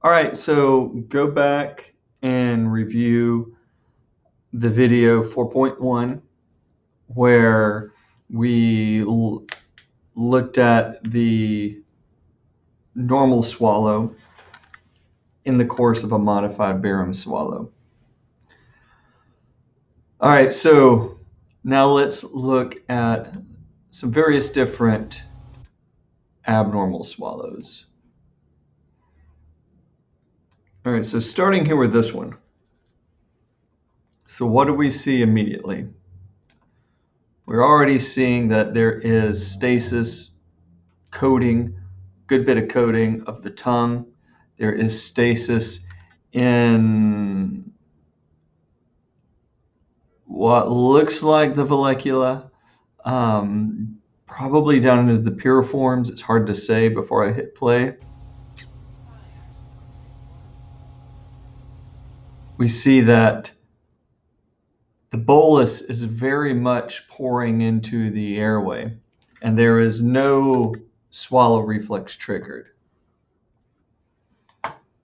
All right, so go back and review the video 4.1 where we looked at the normal swallow in the course of a modified barium swallow. All right, so now let's look at some various different abnormal swallows. All right, so starting here with this one. So what do we see immediately? We're already seeing that there is stasis, coating, good bit of coating of the tongue. There is stasis in what looks like the vallecula, probably down into the piriforms. It's hard to say before I hit play. We see that the bolus is very much pouring into the airway, and there is no swallow reflex triggered.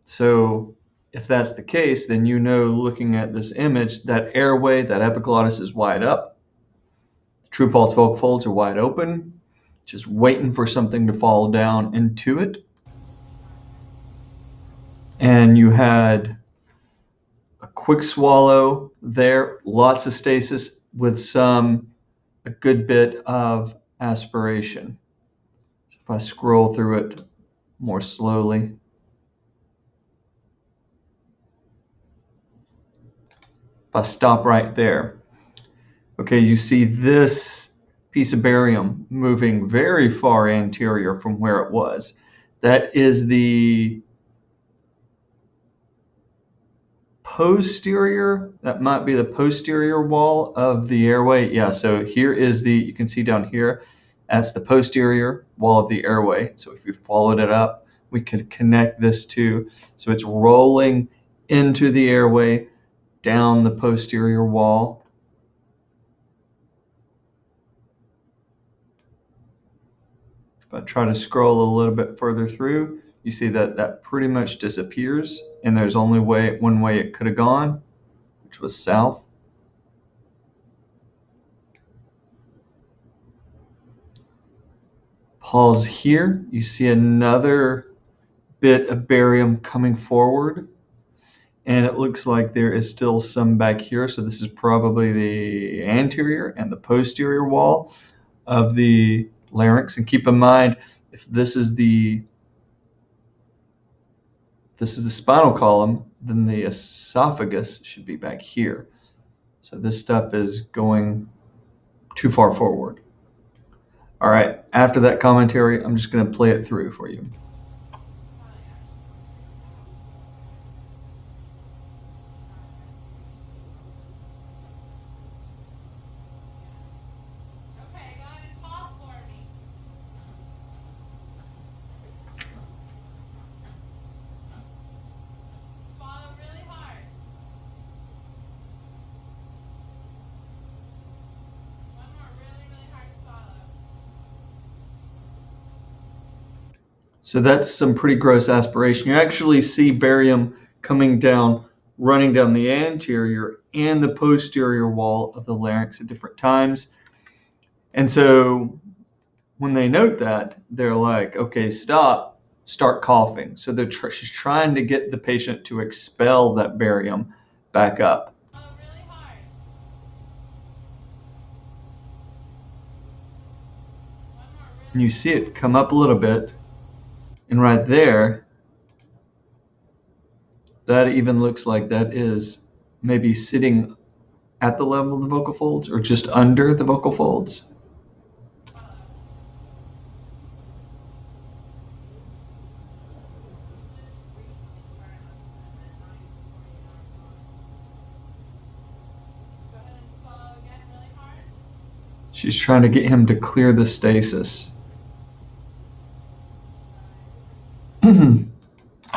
So if that's the case, then you know, looking at this image, that airway, that epiglottis is wide up. True false vocal folds are wide open, just waiting for something to fall down into it. And you had a quick swallow there, lots of stasis with a good bit of aspiration. So if I scroll through it more slowly, if I stop right there, okay, you see this piece of barium moving very far anterior from where it was. That is the posterior, that might be the posterior wall of the airway. Yeah, so here is you can see down here, that's the posterior wall of the airway. So if you followed it up, we could connect this to, so it's rolling into the airway, down the posterior wall. If I try to scroll a little bit further through, you see that that pretty much disappears, and there's only one way it could have gone, which was south. Pause here. You see another bit of barium coming forward, and it looks like there is still some back here. So this is probably the anterior and the posterior wall of the larynx. And keep in mind, if this is the spinal column, then the esophagus should be back here. So this stuff is going too far forward. All right, after that commentary, I'm just going to play it through for you. So that's some pretty gross aspiration. You actually see barium coming down, running down the anterior and the posterior wall of the larynx at different times. And so when they note that, they're like, okay, stop, start coughing. So she's trying to get the patient to expel that barium back up. And you see it come up a little bit. And right there, that even looks like that is maybe sitting at the level of the vocal folds or just under the vocal folds. She's trying to get him to clear the stasis.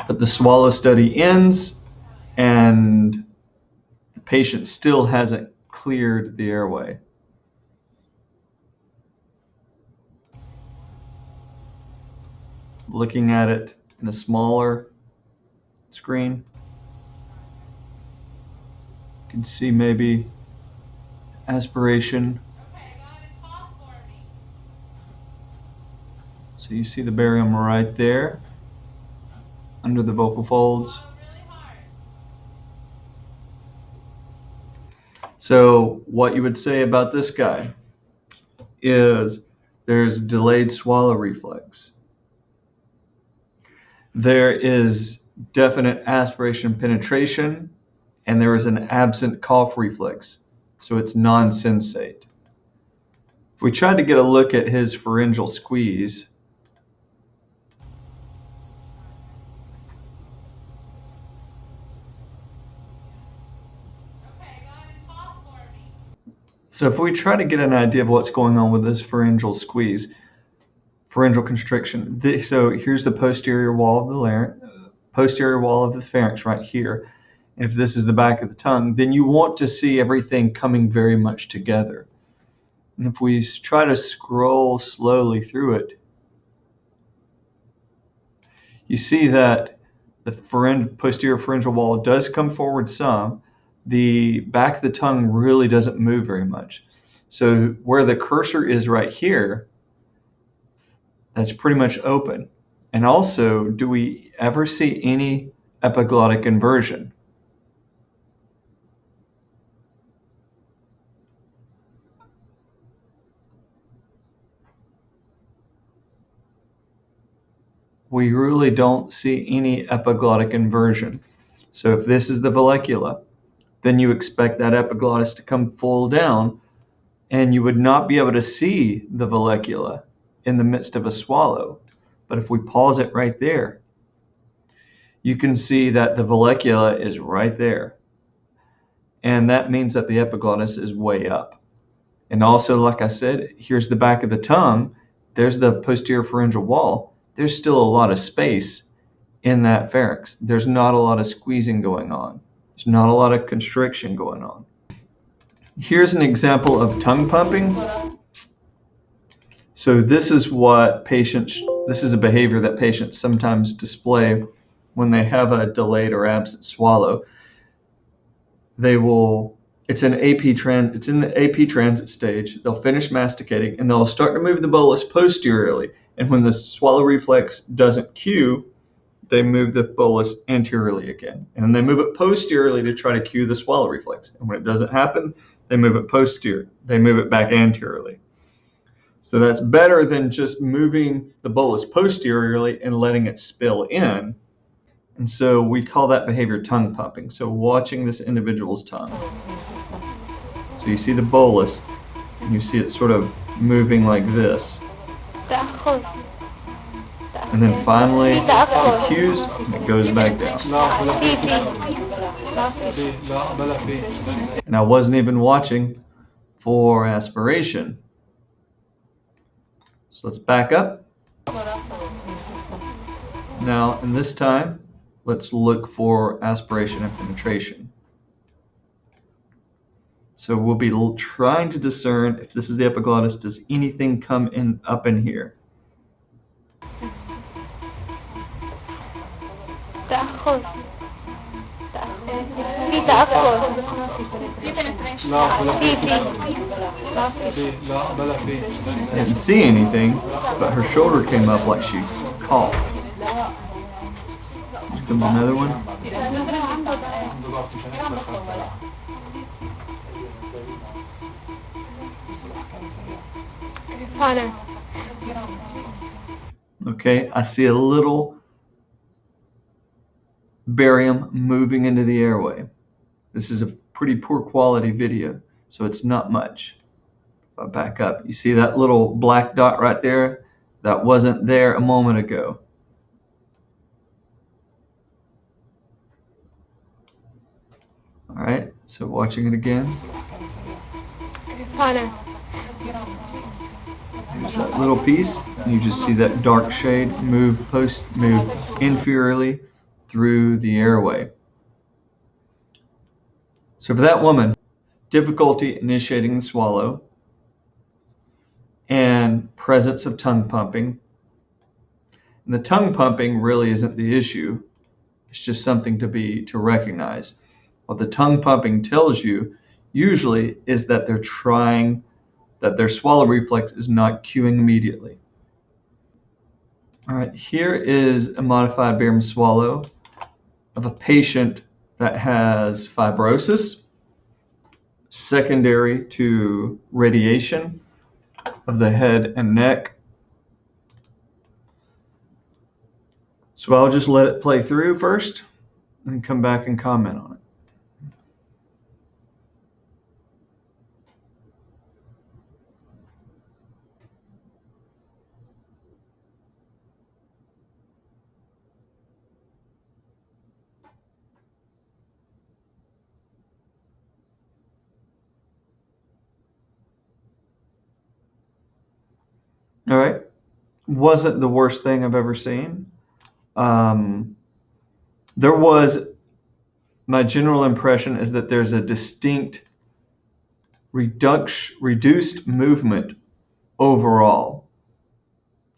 But the swallow study ends and the patient still hasn't cleared the airway. Looking at it in a smaller screen. You can see maybe aspiration. So you see the barium right there under the vocal folds. So what you would say about this guy is there's delayed swallow reflex. There is definite aspiration penetration, and there is an absent cough reflex. So it's non-sensate. If we tried to get a look at his pharyngeal squeeze, so if we try to get an idea of what's going on with this pharyngeal squeeze, pharyngeal constriction, so here's the posterior wall of the larynx, posterior wall of the pharynx right here. And if this is the back of the tongue, then you want to see everything coming very much together. And if we try to scroll slowly through it, you see that the posterior pharyngeal wall does come forward some. The back of the tongue really doesn't move very much. So where the cursor is right here, that's pretty much open. And also, do we ever see any epiglottic inversion? We really don't see any epiglottic inversion. So if this is the vallecula, then you expect that epiglottis to come full down, and you would not be able to see the vallecula in the midst of a swallow. But if we pause it right there, you can see that the vallecula is right there. And that means that the epiglottis is way up. And also, like I said, here's the back of the tongue. There's the posterior pharyngeal wall. There's still a lot of space in that pharynx. There's not a lot of squeezing going on. There's not a lot of constriction going on. Here's an example of tongue pumping. So this is a behavior that patients sometimes display when they have a delayed or absent swallow. It's in the AP transit stage. They'll finish masticating and they'll start to move the bolus posteriorly. And when the swallow reflex doesn't cue, they move the bolus anteriorly again. And then they move it posteriorly to try to cue the swallow reflex. And when it doesn't happen, they move it back anteriorly. So that's better than just moving the bolus posteriorly and letting it spill in. And so we call that behavior tongue pumping. So watching this individual's tongue. So you see the bolus, and you see it sort of moving like this. And then finally, it cues, and it goes back down. And I wasn't even watching for aspiration. So let's back up. Now, in this time, let's look for aspiration and penetration. So we'll be trying to discern if this is the epiglottis, does anything come in up in here? I didn't see anything, but her shoulder came up like she coughed. Here comes another one. Okay, I see a little barium moving into the airway. This is a pretty poor quality video, so it's not much. If I back up, you see that little black dot right there? That wasn't there a moment ago. All right, so watching it again. There's that little piece, and you just see that dark shade move inferiorly through the airway. So for that woman, difficulty initiating the swallow and presence of tongue pumping. And the tongue pumping really isn't the issue. It's just something to recognize. What the tongue pumping tells you usually is that that their swallow reflex is not cueing immediately. All right, here is a modified barium swallow of a patient that has fibrosis secondary to radiation of the head and neck. So I'll just let it play through first and come back and comment on it. All right. Wasn't the worst thing I've ever seen. There was, my general impression is that there's a distinct reduced movement overall.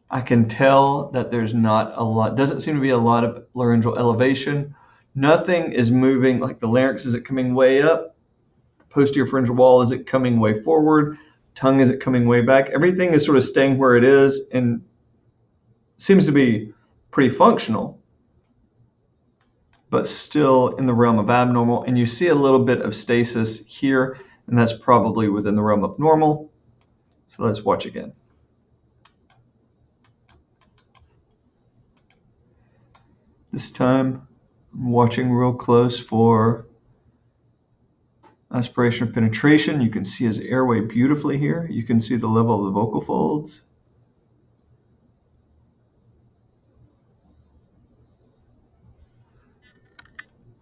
I can tell that there's not a lot, doesn't seem to be a lot of laryngeal elevation. Nothing is moving, like the larynx isn't coming way up, the posterior pharyngeal wall isn't coming way forward, tongue isn't coming way back. Everything is sort of staying where it is and seems to be pretty functional, but still in the realm of abnormal. And you see a little bit of stasis here, and that's probably within the realm of normal. So let's watch again. This time, I'm watching real close for aspiration or penetration. You can see his airway beautifully here. You can see the level of the vocal folds.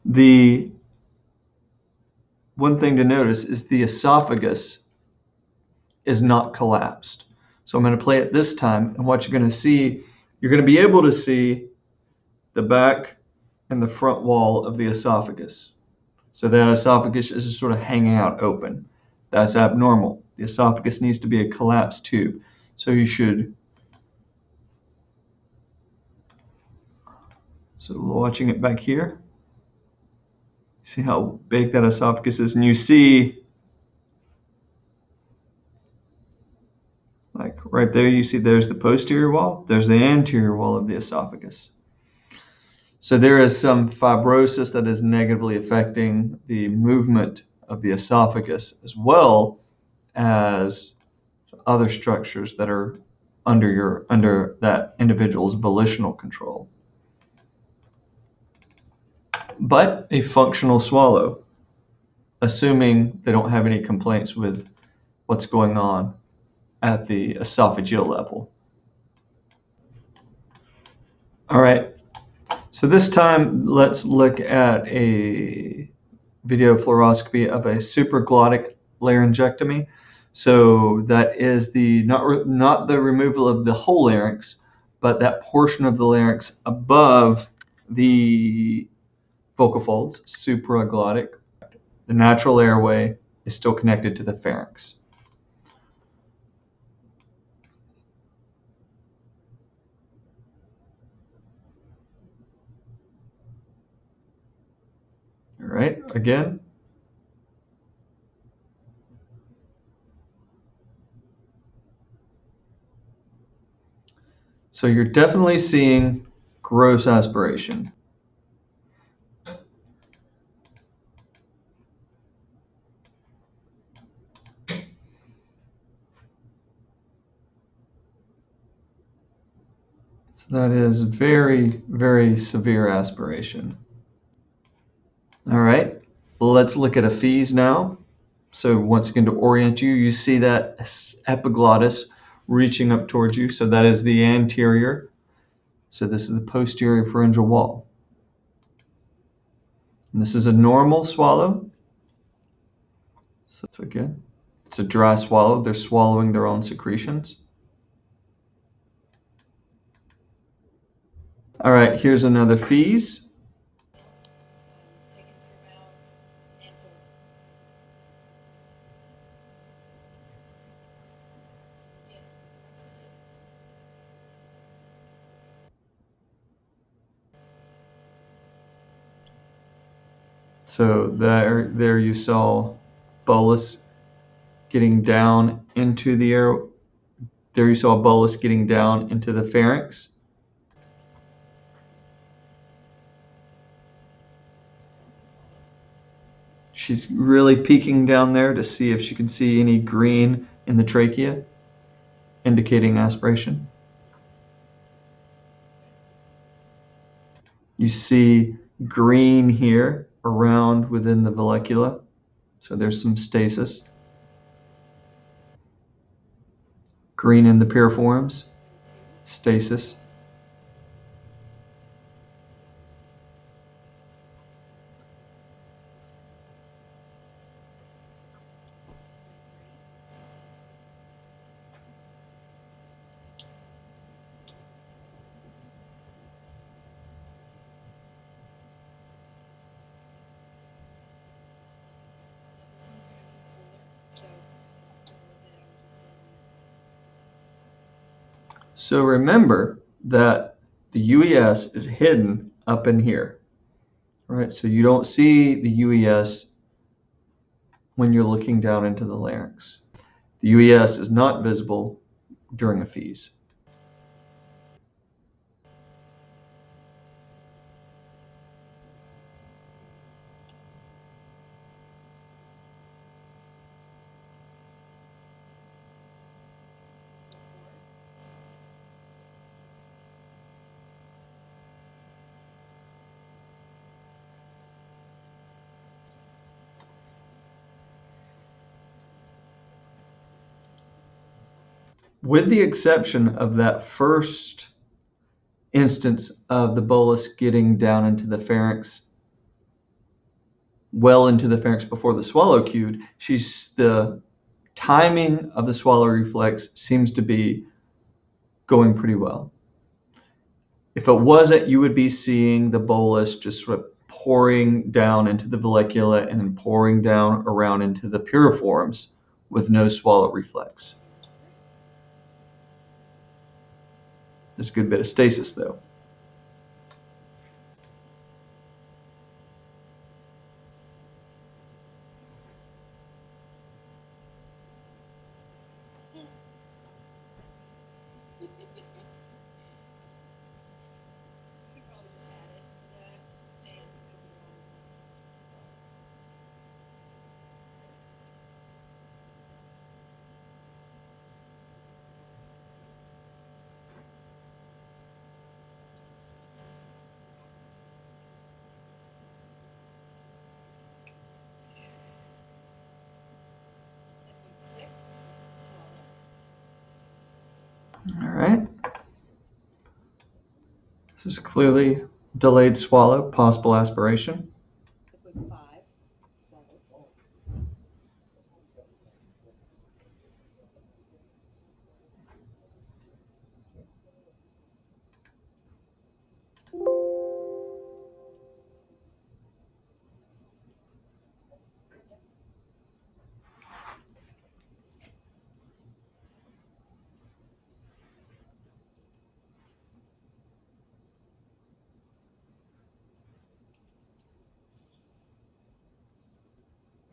The one thing to notice is the esophagus is not collapsed. So I'm going to play it this time, and what you're going to see, you're going to be able to see the back and the front wall of the esophagus. So that esophagus is just sort of hanging out open. That's abnormal. The esophagus needs to be a collapsed tube. So you should, so watching it back here, see how big that esophagus is, and you see, like right there, you see there's the posterior wall, there's the anterior wall of the esophagus. So there is some fibrosis that is negatively affecting the movement of the esophagus, as well as other structures that are under that individual's volitional control. But a functional swallow, assuming they don't have any complaints with what's going on at the esophageal level. All right. So this time, let's look at a video fluoroscopy of a supraglottic laryngectomy. So that is the not the removal of the whole larynx, but that portion of the larynx above the vocal folds, supraglottic. The natural airway is still connected to the pharynx. All right, again. So you're definitely seeing gross aspiration. So that is very, very severe aspiration. All right, let's look at a FEES now. So once again, to orient you, you see that epiglottis reaching up towards you. So that is the anterior. So this is the posterior pharyngeal wall. And this is a normal swallow. So again, it's a dry swallow. They're swallowing their own secretions. All right, here's another FEES. So there you saw bolus getting down into the air. There you saw bolus getting down into the pharynx. She's really peeking down there to see if she can see any green in the trachea, indicating aspiration. You see green here around within the vallecula, so there's some stasis. Green in the piriforms, stasis. So remember that the UES is hidden up in here, right? So you don't see the UES when you're looking down into the larynx. The UES is not visible during a FEES. With the exception of that first instance of the bolus getting down into the pharynx, well into the pharynx before the swallow cued, the timing of the swallow reflex seems to be going pretty well. If it wasn't, you would be seeing the bolus just sort of pouring down into the vallecula and then pouring down around into the piriforms with no swallow reflex. There's a good bit of stasis though. All right. This is clearly delayed swallow, possible aspiration.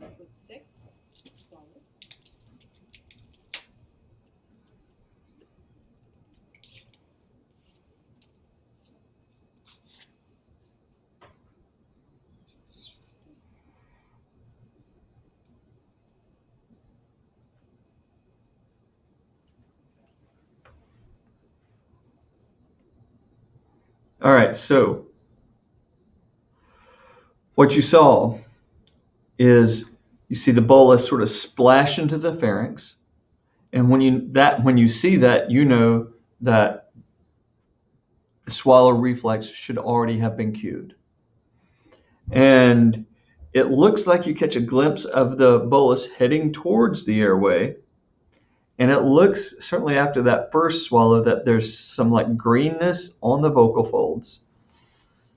Liquid 6, swallow. All right, so what you saw is you see the bolus sort of splash into the pharynx, and when you see that, you know that the swallow reflex should already have been cued. And it looks like you catch a glimpse of the bolus heading towards the airway, and it looks, certainly after that first swallow, that there's some like greenness on the vocal folds.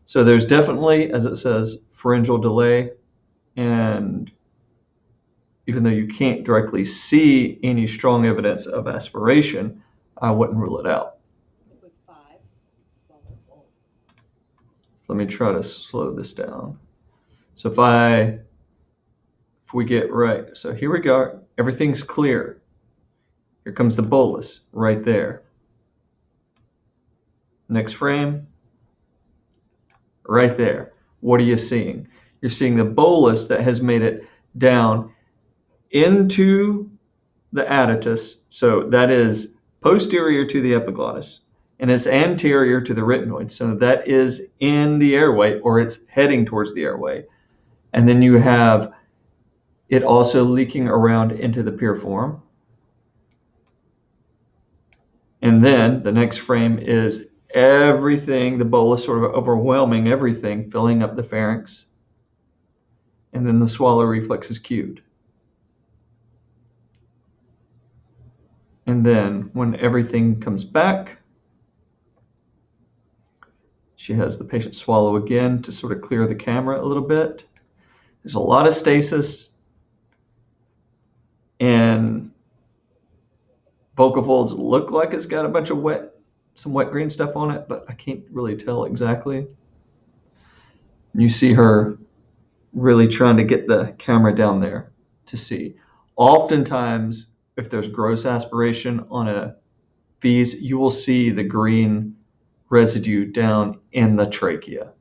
So there's definitely, as it says, pharyngeal delay, and even though you can't directly see any strong evidence of aspiration, I wouldn't rule it out. Liquid 5, swallow. So let me try to slow this down. So if we get right, so here we go, everything's clear. Here comes the bolus right there. Next frame, right there. What are you seeing? You're seeing the bolus that has made it down into the adytus, so that is posterior to the epiglottis, and it's anterior to the rytenoid, so that is in the airway, or it's heading towards the airway. And then you have it also leaking around into the piriform. And then the next frame is everything, the bolus sort of overwhelming everything, filling up the pharynx. And then the swallow reflex is cued. And then when everything comes back, she has the patient swallow again to sort of clear the camera a little bit. There's a lot of stasis, and vocal folds look like it's got a bunch of some wet green stuff on it, but I can't really tell exactly. You see her really trying to get the camera down there to see. Oftentimes, if there's gross aspiration on a FEES, you will see the green residue down in the trachea.